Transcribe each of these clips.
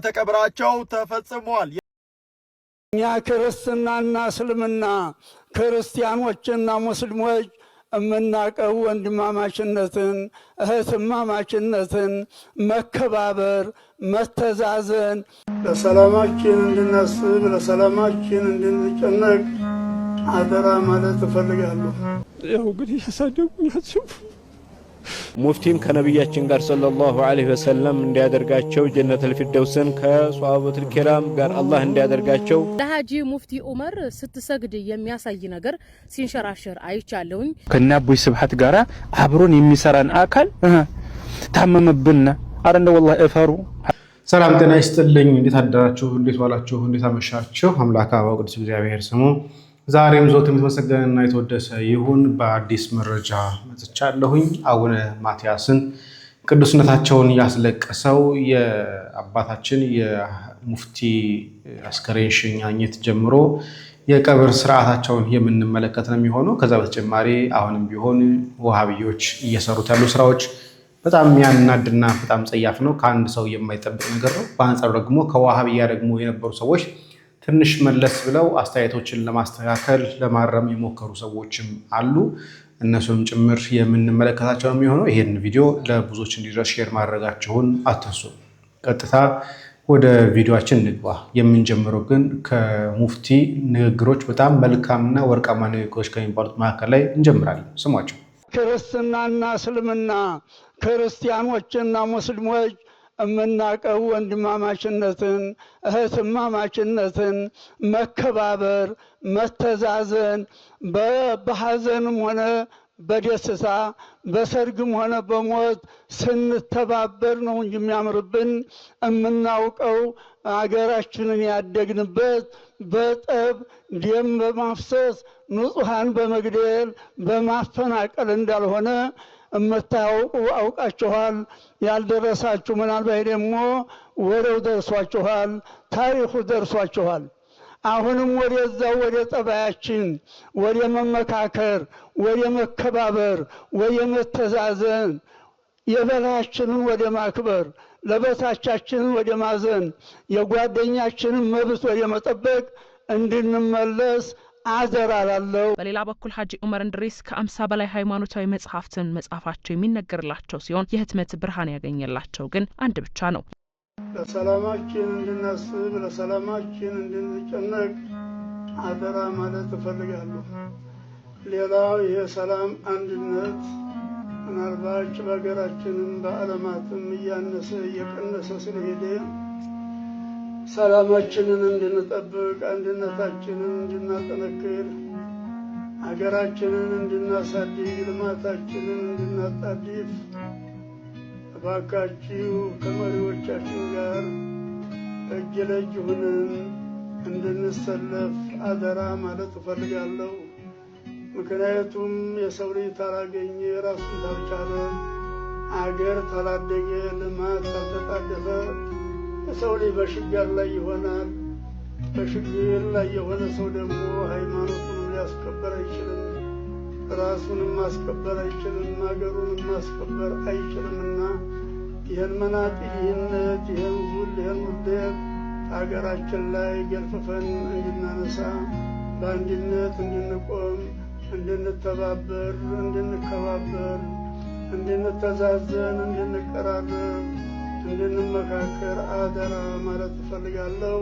ተቀብራቸው ተፈጽሟል። እኛ ክርስትናና እስልምና ክርስቲያኖችና ሙስሊሞች እምናቀው ወንድማማችነትን እህትማማችነትን መከባበር መተዛዘን ለሰላማችን እንድናስብ ለሰላማችን እንድንጨነቅ አደራ ማለት እፈልጋለሁ። ያው እንግዲህ ያሳደጉኛቸው ሙፍቲም ከነብያችን ጋር ሰለላሁ ዐለይሂ ወሰለም እንዲያደርጋቸው ጀነቱል ፊርደውስን ከሷሃበቱል ኪራም ጋር አላህ እንዲያደርጋቸው ለሐጂ ሙፍቲ ዑመር ስትሰግድ የሚያሳይ ነገር ሲንሸራሸር አይቻለሁኝ። ከናቦይ ስብሐት ጋራ አብሮን የሚሰራን አካል ታመመብና አረንደ ወላሂ እፈሩ። ሰላም ጤና ይስጥልኝ። እንዴት አደራችሁ? እንዴት ዋላችሁ? እንዴት አመሻችሁ? አምላክ አበው ቅዱስ እግዚአብሔር ስሙ ዛሬም ዞት የተመሰገነና የተወደሰ ይሁን። በአዲስ መረጃ መጥቻለሁኝ። አቡነ ማትያስን ቅዱስነታቸውን ያስለቀሰው የአባታችን የሙፍቲ አስከሬን ሽኛኘት ጀምሮ የቀብር ስርዓታቸውን የምንመለከት ነው የሚሆነው። ከዛ በተጨማሪ አሁንም ቢሆን ወሃቢዮች እየሰሩት ያሉ ስራዎች በጣም ያናድና በጣም ጸያፍ ነው። ከአንድ ሰው የማይጠብቅ ነገር ነው። በአንጻሩ ደግሞ ከወሃቢያ ደግሞ የነበሩ ሰዎች ትንሽ መለስ ብለው አስተያየቶችን ለማስተካከል ለማረም የሞከሩ ሰዎችም አሉ። እነሱም ጭምር የምንመለከታቸው ነው የሚሆነው። ይሄን ቪዲዮ ለብዙዎች እንዲደርስ ሼር ማድረጋችሁን አትርሱ። ቀጥታ ወደ ቪዲዮአችን እንግባ። የምንጀምረው ግን ከሙፍቲ ንግግሮች በጣም መልካምና ወርቃማ ንግግሮች ከሚባሉት መካከል ላይ እንጀምራለን። ስሟቸው። ክርስትናና እስልምና ክርስቲያኖችና ሙስሊሞች እምናቀው ወንድማማችነትን እህትማማችነትን መከባበር መተዛዘን በሐዘንም ሆነ በደስታ በሰርግም ሆነ በሞት ስንተባበር ነው እንጂ የሚያምርብን። እምናውቀው አገራችንን ያደግንበት በጠብ ደም በማፍሰስ ንጹሃን በመግደል በማፈናቀል እንዳልሆነ እምታውቁ አውቃችኋል። ያልደረሳችሁ ምናልባት ደግሞ ወሬው ደርሷችኋል፣ ታሪኩ ደርሷችኋል። አሁንም ወደዛው ወደ ጠባያችን ወደ መመካከር ወደ መከባበር ወደ መተዛዘን የበላያችንን ወደ ማክበር ለበታቻችንን ወደ ማዘን የጓደኛችንን መብት ወደ መጠበቅ እንድንመለስ አዘራራለሁ። በሌላ በኩል ሐጂ ዑመር እንድሪስ ከ50 በላይ ሃይማኖታዊ መጽሐፍትን መጻፋቸው የሚነገርላቸው ሲሆን የህትመት ብርሃን ያገኘላቸው ግን አንድ ብቻ ነው። ለሰላማችን እንድናስብ ለሰላማችን እንድንጨነቅ አደራ ማለት እፈልጋለሁ። ሌላው የሰላም አንድነት ምናልባት በሀገራችንም በዓለማትም እያነሰ እየቀነሰ ስለሄደ ሰላማችንን እንድንጠብቅ አንድነታችንን እንድናጠነክር ሀገራችንን እንድናሳድግ ልማታችንን እንድናጣድፍ እባካችሁ ከመሪዎቻችን ጋር እጅ ለእጅ ሆነን እንድንሰለፍ አደራ ማለት እፈልጋለሁ። ምክንያቱም የሰው ልጅ ታላገኘ ራሱን ታልቻለ አገር ታላደገ ልማት ታልተጣደፈ ሰው ልጅ በሽግር ላይ ይሆናል። በሽግር ላይ የሆነ ሰው ደግሞ ሃይማኖቱን ሊያስከበር አይችልም፣ ራሱንም ማስከበር አይችልም፣ ሀገሩንም ማስከበር አይችልምና ይህን መናጢነት ይህን ዙል ይህን ውርደት ሀገራችን ላይ ገልፍፈን እንድናነሳ በአንድነት እንድንቆም እንድንተባበር እንድንከባበር እንድንተዛዘን እንድንቀራረብ እንድንመካከር አደራ ማለት እፈልጋለሁ።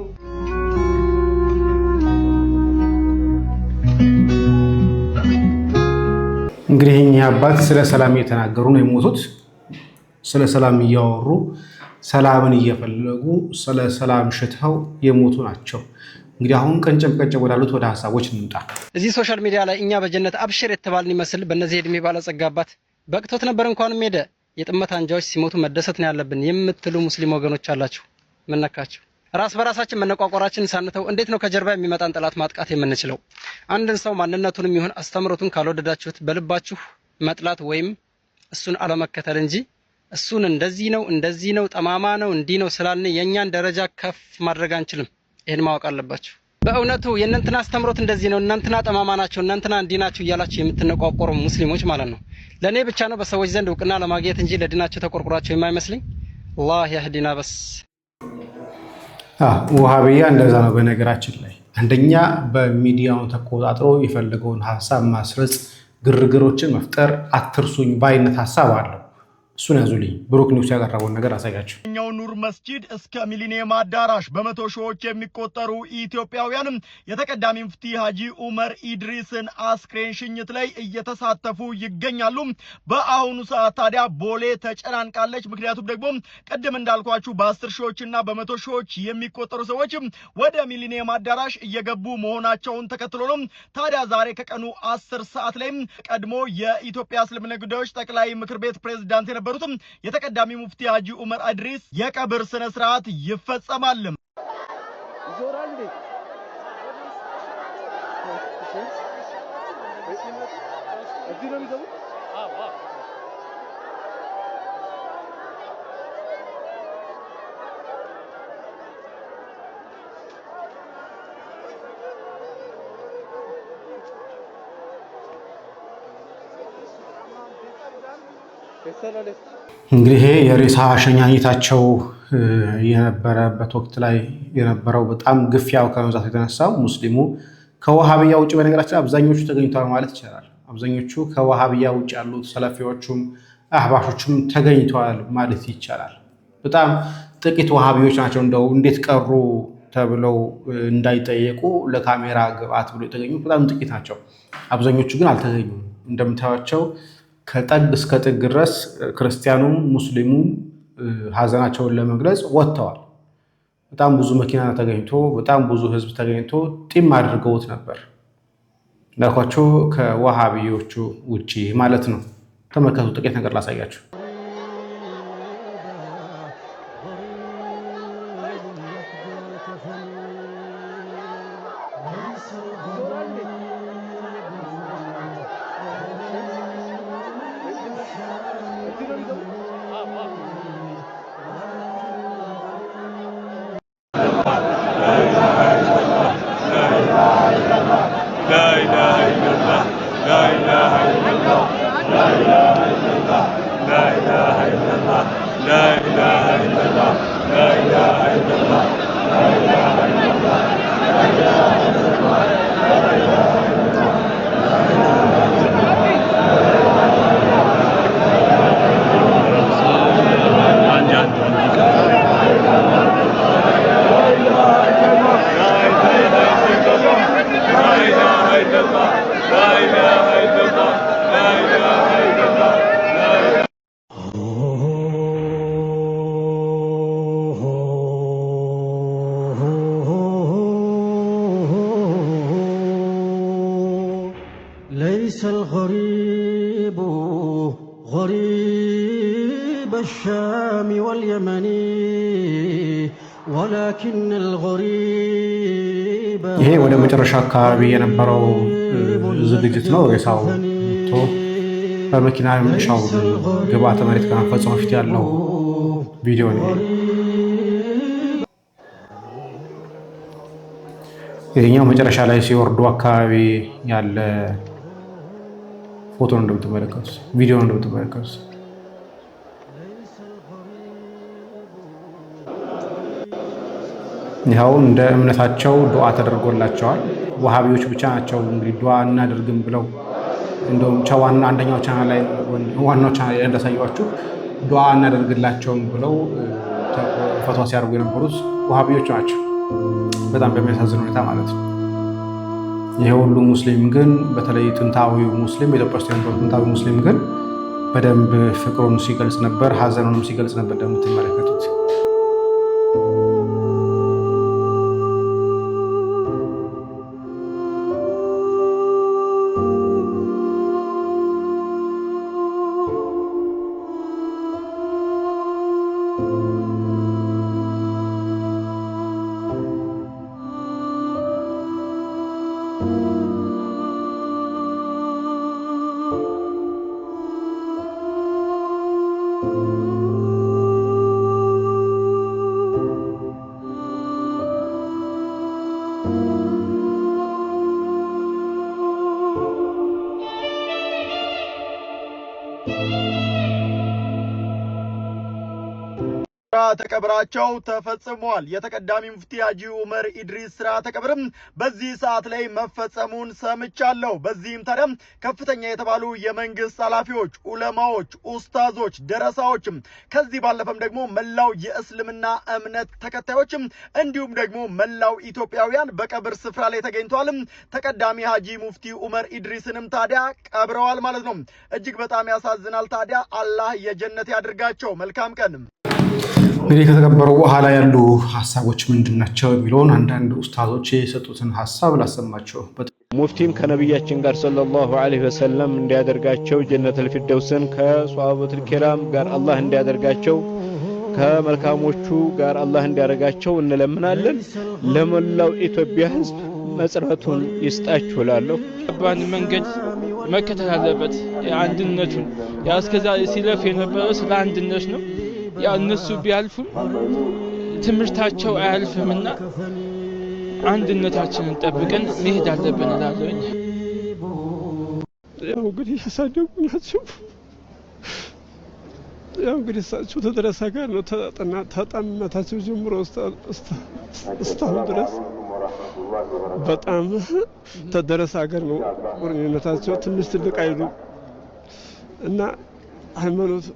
እንግዲህ እኛ አባት ስለ ሰላም እየተናገሩ ነው የሞቱት። ስለ ሰላም እያወሩ ሰላምን እየፈለጉ ስለ ሰላም ሽተው የሞቱ ናቸው። እንግዲህ አሁን ቀንጨብ ወዳሉት ወደ ሐሳቦች እንምጣ። እዚህ ሶሻል ሚዲያ ላይ እኛ በጀነት አብሽር የተባልን ይመስል በእነዚህ እድሜ ባለጸጋ አባት በቅቶት ነበር እንኳን ሄደ የጥመት አንጃዎች ሲሞቱ መደሰት ነው ያለብን የምትሉ ሙስሊም ወገኖች አላችሁ። ምን ነካችሁ? ራስ በራሳችን መነቋቆራችን ሳንተው እንዴት ነው ከጀርባ የሚመጣን ጠላት ማጥቃት የምንችለው? አንድን ሰው ማንነቱንም ይሁን አስተምሮቱን ካልወደዳችሁት በልባችሁ መጥላት ወይም እሱን አለመከተል እንጂ እሱን እንደዚህ ነው ጠማማ ነው እንዲህ ነው ስላልን የኛን ደረጃ ከፍ ማድረግ አንችልም። ይሄን ማወቅ አለባችሁ። በእውነቱ የእናንተና አስተምሮት እንደዚህ ነው እናንተና ጠማማ ናቸው እናንተና እንዲህ ናቸው እያላችሁ የምትነቋቆሩ ሙስሊሞች ማለት ነው ለኔ ብቻ ነው በሰዎች ዘንድ እውቅና ለማግኘት እንጂ ለዲናቸው ተቆርቁራቸው የማይመስልኝ። አላህ ያህዲና በስ ውሃብያ እንደዛ ነው። በነገራችን ላይ አንደኛ በሚዲያው ተቆጣጥሮ የፈለገውን ሐሳብ ማስረጽ፣ ግርግሮችን መፍጠር፣ አትርሱኝ ባይነት ሐሳብ አለው። እሱን ያዙልኝ። ብሩክ ኒውስ ያቀረበውን ነገር አሳያችሁ። ኑር መስጂድ እስከ ሚሊኒየም አዳራሽ በመቶ ሺዎች የሚቆጠሩ ኢትዮጵያውያንም የተቀዳሚ ሙፍቲ ሀጂ ዑመር ኢድሪስን አስክሬን ሽኝት ላይ እየተሳተፉ ይገኛሉ። በአሁኑ ሰዓት ታዲያ ቦሌ ተጨናንቃለች። ምክንያቱም ደግሞ ቀደም እንዳልኳችሁ በ10 ሺዎችና በመቶ ሺዎች የሚቆጠሩ ሰዎች ወደ ሚሊኒየም አዳራሽ እየገቡ መሆናቸውን ተከትሎ ነው። ታዲያ ዛሬ ከቀኑ 10 ሰዓት ላይ ቀድሞ የኢትዮጵያ እስልምና ጉዳዮች ጠቅላይ ምክር ቤት ፕሬዝዳንት የነበሩት የተቀዳሚ ሙፍቲ ሀጂ ዑመር ኢድሪስ የቀብር ስነ ስርዓት ይፈጸማል። እንግዲህ የሬሳ አሸኛኘታቸው የነበረበት ወቅት ላይ የነበረው በጣም ግፊያው ከመብዛቱ የተነሳው ሙስሊሙ ከወሃቢያ ውጭ በነገራችን አብዛኞቹ ተገኝተዋል ማለት ይቻላል። አብዛኞቹ ከወሃቢያ ውጭ ያሉት ሰለፊዎቹም አህባሾቹም ተገኝተዋል ማለት ይቻላል። በጣም ጥቂት ወሃቢዎች ናቸው እንደው እንዴት ቀሩ ተብለው እንዳይጠየቁ ለካሜራ ግብአት ብሎ የተገኙ በጣም ጥቂት ናቸው። አብዛኞቹ ግን አልተገኙም። እንደምታዩቸው ከጠግ እስከ ጥግ ድረስ ክርስቲያኑም ሙስሊሙም ሀዘናቸውን ለመግለጽ ወጥተዋል። በጣም ብዙ መኪና ተገኝቶ በጣም ብዙ ህዝብ ተገኝቶ ጢም አድርገውት ነበር። እንዳልኳቸው ከዋሃቢዮቹ ውጪ ማለት ነው። ተመልከቱ፣ ጥቂት ነገር ላሳያችሁ። ليس الغريب غريب الشام واليمن ولكن الغريب ይሄ ወደ መጨረሻ አካባቢ የነበረው ዝግጅት ነው። ሬሳው ቶ በመኪና የመሻው ግብአተ መሬት ከመፈጸሙ በፊት ያለው ቪዲዮ ነው። ይሄኛው መጨረሻ ላይ ሲወርዱ አካባቢ ያለ ፎቶ ነው እንደምትመለከቱት፣ ቪዲዮ ነው እንደምትመለከቱት። ይኸው እንደ እምነታቸው ዱዓ ተደርጎላቸዋል። ወሃቢዎች ብቻ ናቸው እንግዲህ ዱዓ እናደርግም ብለው እንደውም አንደኛው ቻናል ላይ ዋናው ቻናል ላይ እንዳሳየኋችሁ ዱዓ እናደርግላቸውም ብለው ፈትዋ ሲያደርጉ የነበሩት ወሃቢዎች ናቸው። በጣም በሚያሳዝን ሁኔታ ማለት ነው። ይሄ ሁሉ ሙስሊም ግን በተለይ ጥንታዊው ሙስሊም ኢትዮጵያ ውስጥ የነበረው ጥንታዊ ሙስሊም ግን በደንብ ፍቅሩን ሲገልጽ ነበር፣ ሀዘኑንም ሲገልጽ ነበር እንደምትመለከቱት። ስርዓተ ቀብራቸው ተፈጽሟል። የተቀዳሚ ሙፍቲ ሀጂ ዑመር ኢድሪስ ስርዓተ ቀብርም በዚህ ሰዓት ላይ መፈጸሙን ሰምቻለሁ። በዚህም ታዲያ ከፍተኛ የተባሉ የመንግስት ኃላፊዎች፣ ዑለማዎች፣ ኡስታዞች፣ ደረሳዎችም ከዚህ ባለፈም ደግሞ መላው የእስልምና እምነት ተከታዮችም እንዲሁም ደግሞ መላው ኢትዮጵያውያን በቀብር ስፍራ ላይ ተገኝተዋል። ተቀዳሚ ሀጂ ሙፍቲ ዑመር ኢድሪስንም ታዲያ ቀብረዋል ማለት ነው። እጅግ በጣም ያሳዝናል። ታዲያ አላህ የጀነት ያድርጋቸው። መልካም ቀን። እንግዲህ ከተቀበሩ በኋላ ያሉ ሐሳቦች ምንድናቸው የሚለውን አንዳንድ ኡስታዞች የሰጡትን ሐሳብ ላሰማቸው። ሙፍቲም ከነብያችን ጋር ሰለላሁ ዐለይሂ ወሰለም እንዲያደርጋቸው ጀነተል ፊርደውስን ከሷሃበቱል ኪራም ጋር አላህ እንዲያደርጋቸው ከመልካሞቹ ጋር አላህ እንዲያደርጋቸው እንለምናለን። ለመላው ኢትዮጵያ ሕዝብ መጽረቱን ይስጣችሁ እላለሁ። ባን መንገድ መከተል አለበት። አንድነቱን ያስከዛ ሲለፍ የነበረው ስለ አንድነት ነው። ያ እነሱ ቢያልፉም ትምህርታቸው አያልፍምና አንድነታችንን ጠብቀን መሄድ አለብን እላለሁ። ያው እንግዲህ ያሳደጉ ናቸው። ያው እንግዲህ እሳቸው ተደረሳ ጋር ነው ተጠናታቸው ጀምሮ እስካሁን ድረስ በጣም ተደረሳ ጋር ነው ቁርኝነታቸው። ትንሽ ትልቅ አይሉ እና ሃይማኖት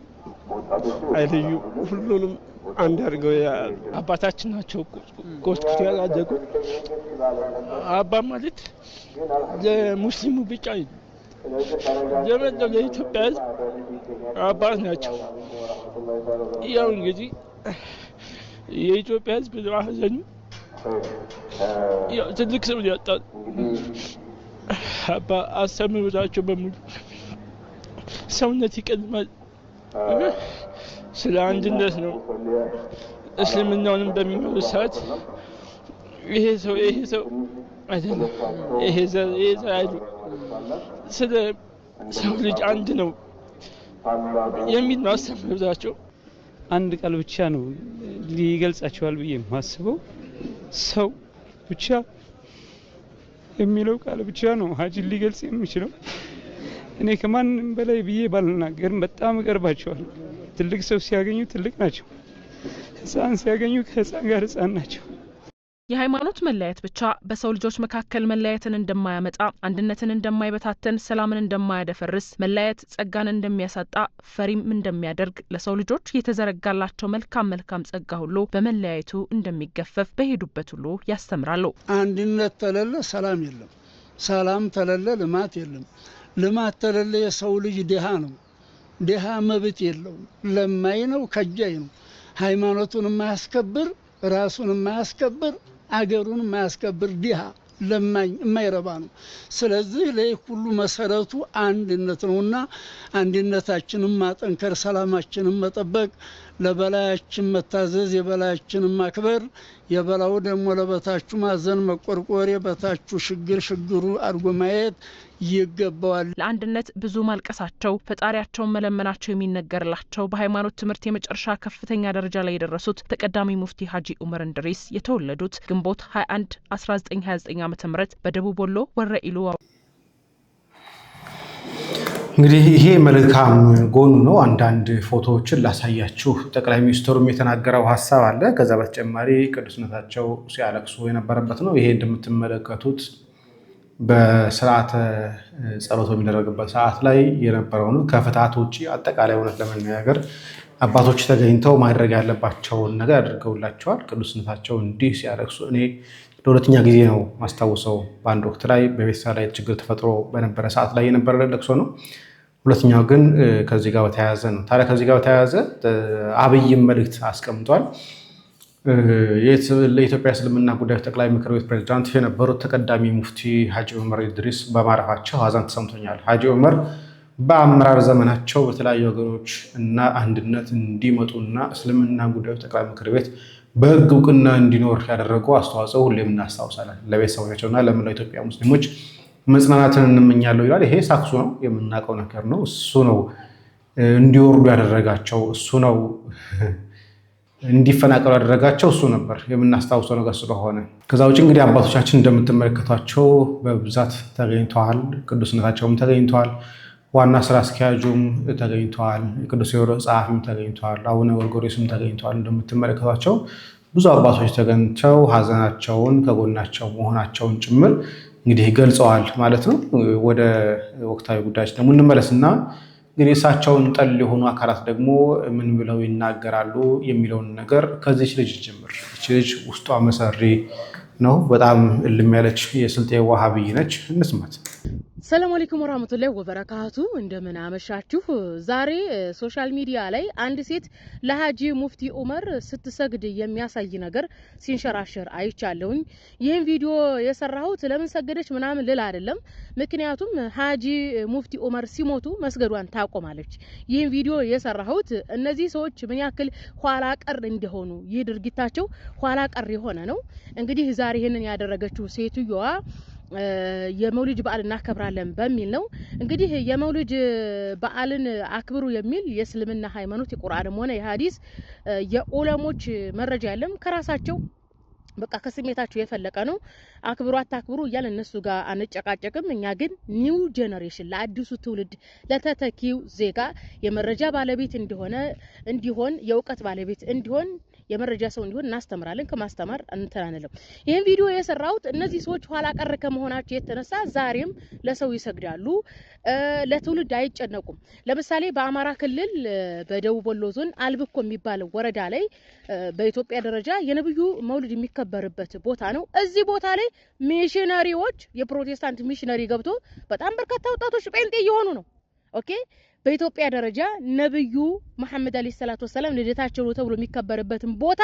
አይለዩ፣ ሁሉንም አንድ አድርገው ያሉ አባታችን ናቸው። ኮስኩት ያላደጉ አባ ማለት ለሙስሊሙ ብቻ ለመላው ለኢትዮጵያ ሕዝብ አባት ናቸው። ያው እንግዲህ የኢትዮጵያ ሕዝብ ለሐዘኑ ያው ትልቅ ሰው ያጣል። አባ አስተምሮታቸው በሙሉ ሰውነት ይቀድማል። ስለ አንድነት ነው። እስልምናውንም በሚመሩ ሰዓት ይሄ ሰው አይደለም፣ ይሄ ዘር አይሉ ስለ ሰው ልጅ አንድ ነው የሚል ነው አስተምሮታቸው። አንድ ቃል ብቻ ነው ሊገልጻቸዋል ብዬ የማስበው፣ ሰው ብቻ የሚለው ቃል ብቻ ነው ሀጂን ሊገልጽ የሚችለው። እኔ ከማንም በላይ ብዬ ባልናገርም በጣም እቀርባቸዋል። ትልቅ ሰው ሲያገኙ ትልቅ ናቸው፣ ህፃን ሲያገኙ ከህፃን ጋር ህፃን ናቸው። የሃይማኖት መለያየት ብቻ በሰው ልጆች መካከል መለያየትን እንደማያመጣ፣ አንድነትን እንደማይበታተን፣ ሰላምን እንደማያደፈርስ፣ መለያየት ጸጋን እንደሚያሳጣ፣ ፈሪም እንደሚያደርግ፣ ለሰው ልጆች የተዘረጋላቸው መልካም ጸጋ ሁሉ በመለያየቱ እንደሚገፈፍ በሄዱበት ሁሉ ያስተምራሉ። አንድነት ተለለ ሰላም የለም፣ ሰላም ተለለ ልማት የለም፣ ልማት ተለለ የሰው ልጅ ድሃ ነው። ድሃ መብት የለውም፣ ለማይ ነው፣ ከጃይ ነው። ሃይማኖቱን የማያስከብር ራሱን የማያስከብር አገሩን የማያስከብር ድሃ ለማኝ የማይረባ ነው። ስለዚህ ላይ ሁሉ መሰረቱ አንድነት ነውና አንድነታችንን ማጠንከር፣ ሰላማችንን መጠበቅ፣ ለበላያችን መታዘዝ፣ የበላያችንን ማክበር፣ የበላው ደግሞ ለበታቹ ማዘን፣ መቆርቆር፣ የበታቹ ሽግሩ አድርጎ ማየት ይገባዋል። ለአንድነት ብዙ ማልቀሳቸው፣ ፈጣሪያቸውን መለመናቸው የሚነገርላቸው በሃይማኖት ትምህርት የመጨረሻ ከፍተኛ ደረጃ ላይ የደረሱት ተቀዳሚ ሙፍቲ ሀጂ ዑመር ኢድሪስ የተወለዱት ግንቦት 21 1929 ዓ.ም በደቡብ ወሎ ወረኢሉ። እንግዲህ ይሄ መልካም ጎኑ ነው። አንዳንድ ፎቶዎችን ላሳያችሁ። ጠቅላይ ሚኒስትሩም የተናገረው ሀሳብ አለ። ከዛ በተጨማሪ ቅዱስነታቸው ሲያለቅሱ የነበረበት ነው። ይሄ እንደምትመለከቱት በስርዓተ ጸሎት በሚደረግበት ሰዓት ላይ የነበረው ነው። ከፍትሃት ውጭ አጠቃላይ እውነት ለመነጋገር አባቶች ተገኝተው ማድረግ ያለባቸውን ነገር አድርገውላቸዋል። ቅዱስነታቸው እንዲህ ሲያለቅሱ እኔ ለሁለተኛ ጊዜ ነው ማስታወሰው። በአንድ ወቅት ላይ በቤተሰብ ላይ ችግር ተፈጥሮ በነበረ ሰዓት ላይ የነበረ ለቅሶ ነው። ሁለተኛው ግን ከዚህ ጋር በተያያዘ ነው። ታዲያ ከዚህ ጋር በተያያዘ አብይም መልእክት አስቀምጧል። ለኢትዮጵያ እስልምና ጉዳዮች ጠቅላይ ምክር ቤት ፕሬዝዳንት የነበሩት ተቀዳሚ ሙፍቲ ሀጂ ዑመር ኢድሪስ በማረፋቸው ሀዘን ተሰምቶኛል። ሀጂ ዑመር በአመራር ዘመናቸው በተለያዩ ወገኖች እና አንድነት እንዲመጡና እስልምና ጉዳዮች ጠቅላይ ምክር ቤት በሕግ እውቅና እንዲኖር ያደረጉ አስተዋጽኦ ሁሌም እናስታውሳለን። ለቤተሰቦቻቸውና ለመላው ኢትዮጵያ ሙስሊሞች መጽናናትን እንመኛለሁ ይላል። ይሄ ሳክሱ ነው፣ የምናውቀው ነገር ነው። እሱ ነው እንዲወርዱ ያደረጋቸው፣ እሱ ነው እንዲፈናቀሉ ያደረጋቸው፣ እሱ ነበር የምናስታውሰው ነገር ስለሆነ። ከዛ ውጭ እንግዲህ አባቶቻችን እንደምትመለከቷቸው በብዛት ተገኝተዋል። ቅዱስነታቸውም ተገኝተዋል። ዋና ስራ አስኪያጁም ተገኝተዋል። የቅዱስ ሲኖዶስ ጸሐፊም ተገኝተዋል። አቡነ ጎርጎርዮስም ተገኝተዋል። እንደምትመለከቷቸው ብዙ አባቶች ተገኝተው ሀዘናቸውን ከጎናቸው መሆናቸውን ጭምር እንግዲህ ገልጸዋል ማለት ነው። ወደ ወቅታዊ ጉዳዮች ደግሞ እንመለስና እንግዲህ እሳቸውን ጠል የሆኑ አካላት ደግሞ ምን ብለው ይናገራሉ የሚለውን ነገር ከዚች ልጅ ጀምር። እቺ ልጅ ውስጧ መሰሪ ነው። በጣም እልም ያለች የስልጤ ዋሃብይ ነች። እንስማት። ሰላም አለይኩም ወራህመቱላሂ ወበረካቱ። እንደምን አመሻችሁ። ዛሬ ሶሻል ሚዲያ ላይ አንድ ሴት ለሐጂ ሙፍቲ ዑመር ስትሰግድ የሚያሳይ ነገር ሲንሸራሸር አይቻለሁኝ። ይህን ቪዲዮ የሰራሁት ለምን ሰገደች ምናምን ልል አይደለም። ምክንያቱም ሐጂ ሙፍቲ ዑመር ሲሞቱ መስገዷን ታቆማለች። ይህን ቪዲዮ የሰራሁት እነዚህ ሰዎች ምን ያክል ኋላ ቀር እንደሆኑ፣ ይህ ድርጊታቸው ኋላ ቀር የሆነ ነው። እንግዲህ ዛሬ ይሄንን ያደረገችው ሴትዮዋ የመውሊድ በዓል እናከብራለን በሚል ነው። እንግዲህ የመውሊድ በዓልን አክብሩ የሚል የእስልምና ሃይማኖት የቁርአንም ሆነ የሐዲስ የዑለሞች መረጃ የለም። ከራሳቸው በቃ ከስሜታቸው የፈለቀ ነው። አክብሩ አታክብሩ እያለ እነሱ ጋር አንጨቃጨቅም። እኛ ግን ኒው ጄነሬሽን ለአዲሱ ትውልድ ለተተኪው ዜጋ የመረጃ ባለቤት እንዲሆን የእውቀት ባለቤት እንዲሆን የመረጃ ሰው እንዲሆን እናስተምራለን። ከማስተማር እንተናነለም። ይሄን ቪዲዮ የሰራሁት እነዚህ ሰዎች ኋላ ቀር ከመሆናቸው የተነሳ ዛሬም ለሰው ይሰግዳሉ፣ ለትውልድ አይጨነቁም። ለምሳሌ በአማራ ክልል በደቡብ ወሎ ዞን አልብኮ የሚባለው ወረዳ ላይ በኢትዮጵያ ደረጃ የነብዩ መውሊድ የሚከበርበት ቦታ ነው። እዚህ ቦታ ላይ ሚሽነሪዎች የፕሮቴስታንት ሚሽነሪ ገብቶ በጣም በርካታ ወጣቶች ጴንጤ እየሆኑ ነው። ኦኬ በኢትዮጵያ ደረጃ ነብዩ መሐመድ አለይሂ ሰላቱ ወሰለም ልደታቸው ነው ተብሎ የሚከበርበትን ቦታ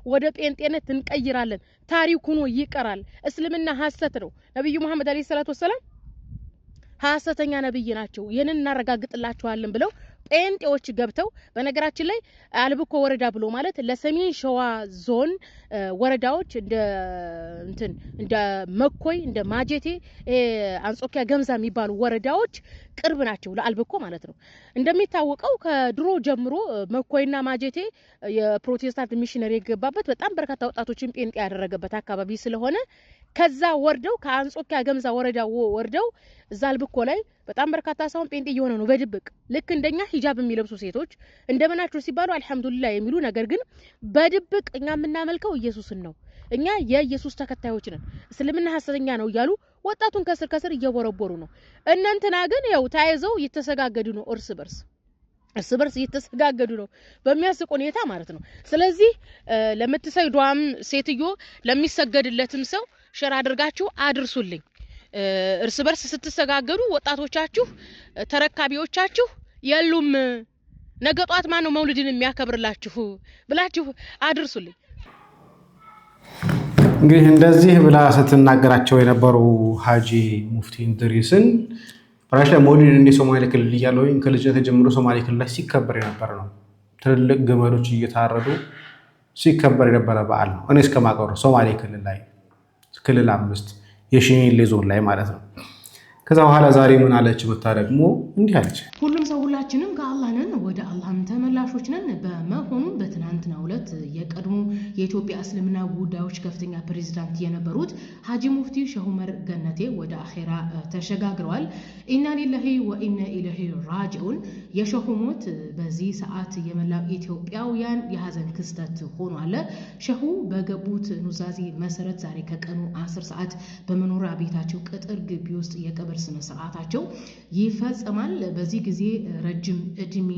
ወደ ጴንጤነት እንቀይራለን፣ ታሪክ ሆኖ ይቀራል። እስልምና ሐሰት ነው። ነብዩ መሐመድ አለይሂ ሰላቱ ወሰለም ሐሰተኛ ነብይ ናቸው፣ ይሄንን እናረጋግጥላችኋለን ብለው ጴንጤዎች ገብተው በነገራችን ላይ አልብኮ ወረዳ ብሎ ማለት ለሰሜን ሸዋ ዞን ወረዳዎች እንደ መኮይ እንደ ማጀቴ አንጾኪያ ገምዛ የሚባሉ ወረዳዎች ቅርብ ናቸው ለአልብኮ ማለት ነው። እንደሚታወቀው ከድሮ ጀምሮ መኮይና ማጀቴ የፕሮቴስታንት ሚሽነሪ የገባበት በጣም በርካታ ወጣቶችን ጴንጤ ያደረገበት አካባቢ ስለሆነ ከዛ ወርደው ከአንጾኪያ ገምዛ ወረዳ ወርደው እዛ አልብኮ ላይ በጣም በርካታ ሰው ጴንጤ እየሆነ ነው በድብቅ ልክ እንደኛ ሂጃብ የሚለብሱ ሴቶች እንደምናችሁ ሲባሉ አልহামዱሊላህ የሚሉ ነገር ግን በድብቅ እኛ የምናመልከው ኢየሱስን ነው፣ እኛ የኢየሱስ ተከታዮች ነን፣ እስልምና ሐሰተኛ ነው እያሉ ወጣቱን ከስር እየቦረቦሩ ነው። እነንተና ግን ያው ታይዘው እየተሰጋገዱ ነው፣ እርስ በርስ እየተሰጋገዱ ነው በሚያስቅ ሁኔታ ማለት ነው። ስለዚህ ለምትሰግዷም ሴትዮ ለሚሰገድለትም ሰው ሸር አድርጋችሁ አድርሱልኝ። እርስ በርስ ስትሰጋገዱ ወጣቶቻችሁ ተረካቢዎቻችሁ የሉም፣ ነገ ጧት ማን ነው መውሊድን የሚያከብርላችሁ ብላችሁ አድርሱልኝ። እንግዲህ እንደዚህ ብላ ስትናገራቸው የነበሩ ሐጂ ሙፍቲ እንድሪስን በራሻ መውሊድ እንደ ሶማሌ ክልል እያለው ከልጅነት ጀምሮ ሶማሌ ክልል ላይ ሲከበር የነበረ ነው። ትልልቅ ግመሎች እየታረዱ ሲከበር የነበረ በዓል ነው። እኔ እስከማውቀው ሶማሌ ክልል ላይ ክልል 5 የሽኔሌ ዞን ላይ ማለት ነው። ከዛ በኋላ ዛሬ ምን አለች መታ ደግሞ እንዲህ አለች። ሁሉም ሰው ሁላችንም ከአላህ ነን፣ ወደ አላህም ተመላሾች ነን። በመሆኑ በትናንትናው ዕለት የቀድሞ የኢትዮጵያ እስልምና ጉዳዮች ከፍተኛ ፕሬዝዳንት የነበሩት ሐጂ ሙፍቲ ሼህ ዑመር ገነቴ ወደ አኺራ ተሸጋግረዋል። ኢና ሊላሂ ወኢና ኢለይሂ ራጂዑን። የሼሁ ሞት በዚህ ሰዓት የመላው ኢትዮጵያውያን የሐዘን ክስተት ሆኗል። ሼሁ በገቡት ኑዛዜ መሰረት ዛሬ ከቀኑ 10 ሰዓት በመኖሪያ ቤታቸው ቅጥር ግቢ ውስጥ የቀብር ስነ ስርዓታቸው ይፈጸማል። በዚህ ጊዜ ረጅም እድሜ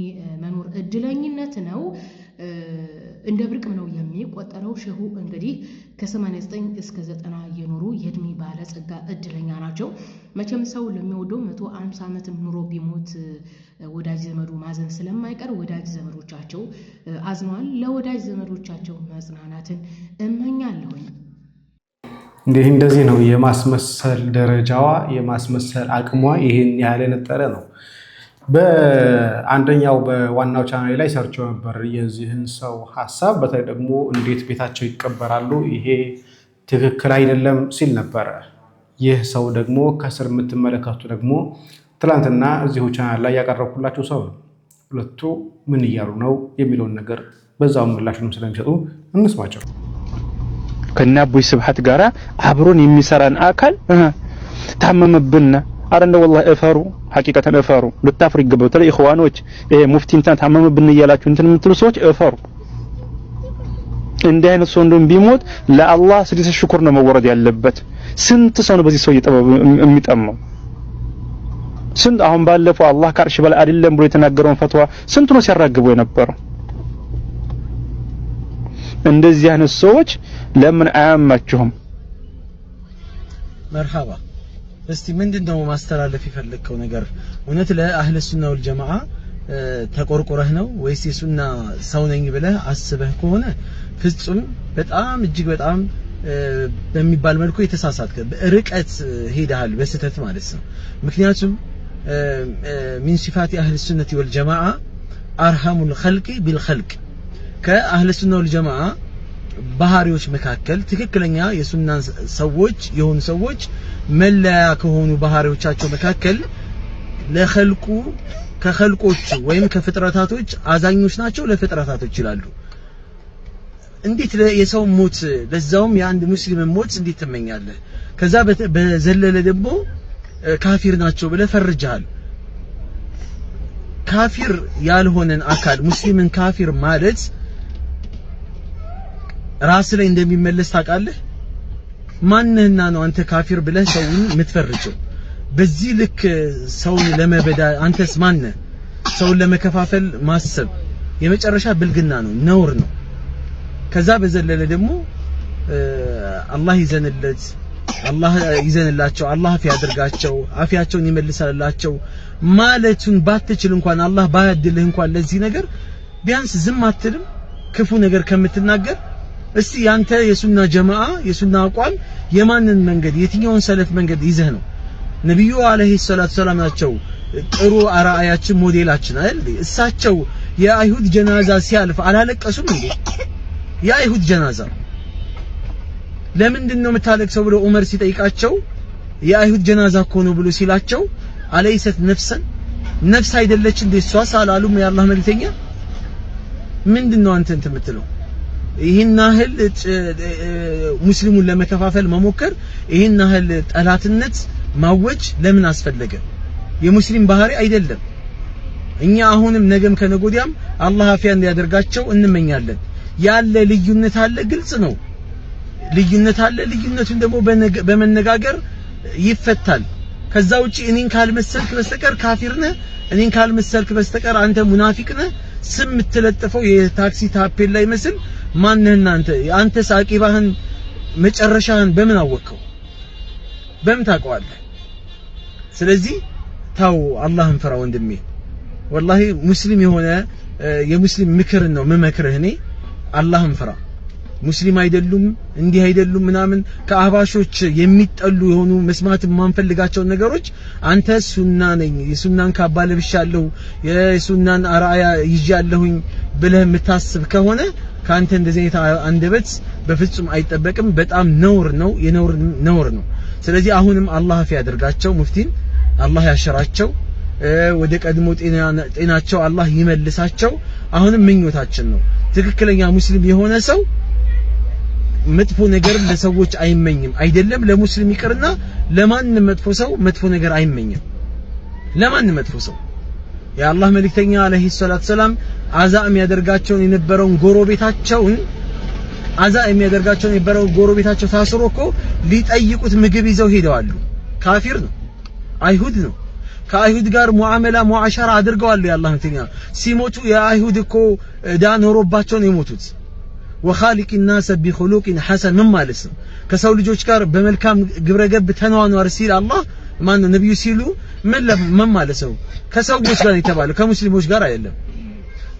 መኖር እድለኝነት ነው፣ እንደ ብርቅም ነው የሚቆጠረው። ሼሁ እንግዲህ ከ89 እስከ 90 የኖሩ የእድሜ ባለጸጋ እድለኛ ናቸው። መቼም ሰው ለሚወደው 150 ዓመት ኑሮ ቢሞት ወዳጅ ዘመዱ ማዘን ስለማይቀር ወዳጅ ዘመዶቻቸው አዝነዋል። ለወዳጅ ዘመዶቻቸው መጽናናትን እመኛለሁኝ። እንግዲህ እንደዚህ ነው የማስመሰል ደረጃዋ፣ የማስመሰል አቅሟ ይሄን ያህል የነጠረ ነው። በአንደኛው በዋናው ቻናል ላይ ሰርቸው ነበር የዚህን ሰው ሐሳብ፣ በተለይ ደግሞ እንዴት ቤታቸው ይቀበራሉ ይሄ ትክክል አይደለም ሲል ነበር። ይህ ሰው ደግሞ ከስር የምትመለከቱ ደግሞ ትላንትና እዚሁ ቻናል ላይ ያቀረብኩላችሁ ሰው ነው። ሁለቱ ምን እያሉ ነው የሚለውን ነገር በዛው ምላሹንም ስለሚሰጡ እንስማቸው። ከናቦይ ስብሐት ጋራ አብሮን የሚሰራን አካል ታመመብን አረንደ والله እፈሩ ሐቂቀተን እፈሩ ልታፍሩ ይገባው ተለ ኢኽዋኖች ይሄ ሙፍቲ እንትን ታመመብን እያላችሁ እንትን የምትሉ ሰዎች እፈሩ እንደ አይነት ሰው እንደም ቢሞት ለአላህ ስድስት ሽኩር ነው መወረድ ያለበት ስንት ሰው ነው በዚህ ሰው የሚጠማው ስንት አሁን ባለፈው አላህ ካርሽ በላይ አይደለም ብሎ የተናገረውን ፈትዋ ስንት ነው ሲያራግቡ የነበረው እንደዚህ አይነት ሰዎች ለምን አያማችሁም መርሐባ እስቲ ምንድነው ማስተላለፍ የፈለከው ነገር እውነት ለአህለ ሱና ወል ጀማዓ ተቆርቆረህ ነው ወይስ የሱና ሰው ነኝ ብለህ አስበህ ከሆነ ፍጹም በጣም እጅግ በጣም በሚባል መልኩ የተሳሳትከ ርቀት ሄደሃል በስተት ማለት ነው ምክንያቱም من صفات أهل السنة والجماعة أرحم الخلق بالخلق كأهل السنة والجماعة ባህሪዎች መካከል ትክክለኛ የሱና ሰዎች የሆኑ ሰዎች መለያ ከሆኑ ባህሪዎቻቸው መካከል ለخلቁ ከخلቆቹ ወይም ከፍጥረታቶች አዛኞች ናቸው ለፍጥረታቶች ይላሉ እንዴት የሰው ሞት ለዛውም የአንድ ሙስሊም ሞት እንዴት ትመኛለህ ከዛ በዘለለ ደግሞ ካፊር ናቸው ብለ ፈርጃል ካፊር ያልሆነን አካል ሙስሊምን ካፊር ማለት ራስ ላይ እንደሚመለስ ታውቃለህ ማንነህና ነው አንተ ካፊር ብለህ ሰውን የምትፈርጀው በዚህ ልክ ሰውን ለመበዳ አንተስ ማንነ ሰውን ለመከፋፈል ማሰብ የመጨረሻ ብልግና ነው ነውር ነው ከዛ በዘለለ ደግሞ አላህ ይዘንለት አላህ ይዘንላቸው አላህ ያድርጋቸው አፊያቸውን ይመልሳላቸው ማለቱን ባትችል እንኳን አላህ ባያድልህ እንኳን ለዚህ ነገር ቢያንስ ዝም አትልም ክፉ ነገር ከምትናገር እስቲ ያንተ የሱና ጀማዓ የሱና አቋም የማንን መንገድ የትኛውን ሰለፍ መንገድ ይዘህ ነው ነብዩ አለይሂ ሰላቱ ሰላም ናቸው ጥሩ አራአያችን ሞዴላችን አይደል እሳቸው የአይሁድ ጀናዛ ሲያልፍ አላለቀሱም እንዴ የአይሁድ ጀናዛ ለምንድነው የምታለቅሰው ብሎ ዑመር ሲጠይቃቸው የአይሁድ ጀናዛ እኮ ነው ብሎ ሲላቸው አለይሰት ነፍስ አይደለች እንዴ እሷ ሳላሉም የአላህ መልእክተኛ ምንድነው አንተ የምትለው ይሄን ያህል ሙስሊሙን ለመከፋፈል መሞከር ይሄን ያህል ጠላትነት ማወጅ ለምን አስፈለገ የሙስሊም ባህሪ አይደለም እኛ አሁንም ነገም ከነጎዲያም አላህ አፊያ እንዲያደርጋቸው እንመኛለን ያለ ልዩነት አለ ግልጽ ነው ልዩነት አለ ልዩነቱን ደግሞ በመነጋገር ይፈታል ከዛ ውጪ እኔን ካልመሰልክ በስተቀር ካፊር ነህ እኔን ካልመሰልክ በስተቀር አንተ ሙናፊቅ ነህ ስም ተለጥፈው የታክሲ ታፔል ላይ መስል ማንነህና አንተ ሳቂባህን መጨረሻህን በምን አወቀው በምን ታውቀዋለህ ስለዚህ ታው አላህን ፈራ ወንድሜ ወላሂ ሙስሊም የሆነ የሙስሊም ምክር ነው መመክርህ እኔ አላህን ፈራ ሙስሊም አይደሉም እንዲህ አይደሉም ምናምን ከአህባሾች የሚጠሉ የሆኑ መስማት የማንፈልጋቸው ነገሮች አንተ ሱና ነኝ የሱናን ካባ ለብሻለሁ የሱናን አራያ ይዣለሁኝ ብለህ የምታስብ ከሆነ ካንተ እንደዚህ አይነት አንደበት በፍጹም አይጠበቅም በጣም ነውር ነው ነውር ነው ስለዚህ አሁንም አላህ አፊ ያደርጋቸው ሙፍቲን አላህ ያሸራቸው ወደ ቀድሞ ጤናቸው አላህ ይመልሳቸው አሁንም ምኞታችን ነው ትክክለኛ ሙስሊም የሆነ ሰው መጥፎ ነገር ለሰዎች አይመኝም አይደለም ለሙስሊም ይቅርና ለማንም መጥፎ ነገር አይመኝም ለማንም መጥፎ ሰው የአላህ መልእክተኛ አለይሂ ሰላቱ ሰላም አዛ የሚያደርጋቸውን የነበረውን ጎረቤታቸው ታስሮ እኮ ሊጠይቁት ምግብ ይዘው ሄደዋል ካፊር ነው አይሁድ ነው ከአይሁድ ጋር ሙዓሸራ አድርገዋል የአላህ መልእክተኛ ሲሞቱ የአይሁድ እኮ ዳ ኖሮባቸው ነው የሞቱት وخالق الناس بخلق حسن من ማለት ነው ከሰው ልጆች ጋር በመልካም ግብረገብ ተኗኗር ሲል አላህ ማን ነው ነብዩ ሲሉ ምን ማለት ነው ከሰዎች ጋር የተባለው ከሙስሊሞች ጋር አይደለም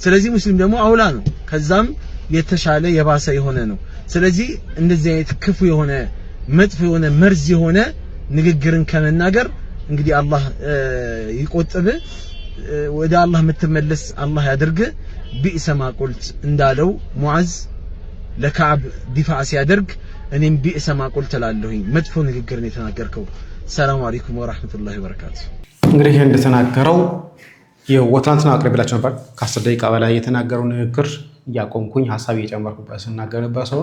ስለዚህ ሙስሊም ደግሞ አውላ ነው ከዛም የተሻለ የባሰ የሆነ ነው ስለዚህ እንደዚህ አይነት ክፉ የሆነ መጥፎ የሆነ መርዝ የሆነ ንግግርን ከመናገር እንግዲህ አላህ ይቆጥብ ወደ አላህ የምትመለስ አላህ ያድርግ ቢእሰማ ቁልት እንዳለው ሙዓዝ ለካዕብ ዲፋዕ ሲያደርግ እኔም ቢእሰማ ቁልት ላለሁኝ መጥፎ ንግግር ነው የተናገርከው ሰላም አለይኩም ወራህመቱላሂ ወበረካቱ እንግዲህ እንደተናገረው የወትናንትና አቅርቤላችሁ ነበር ከ10 ደቂቃ በላይ የተናገረው ንግግር ያቆምኩኝ ሐሳብ እየጨመርኩበት ስናገርበት ሰው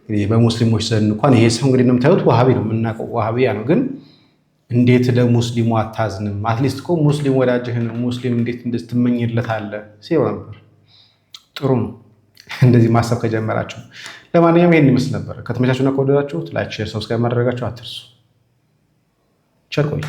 እንግዲህ በሙስሊሞች ዘንድ እንኳን ይሄ ሰው እንግዲህ እንደምታዩት ዋሃቢ ነው የምናውቀው ዋሃቢያ ነው ግን እንዴት ለሙስሊሙ አታዝንም? አትሊስት እኮ ሙስሊም ወዳጅህን ሙስሊም እንዴት እንድትመኝለታለህ ሲለው ነበር። ጥሩ ነው እንደዚህ ማሰብ ከጀመራችሁ። ለማንኛውም ይሄን ይመስል ነበር። ከተመቻችሁና ከወደዳችሁት ላይክ፣ ሼር፣ ሰብስክራይብ ማድረጋችሁ አትርሱ። ቸር ቆዩ።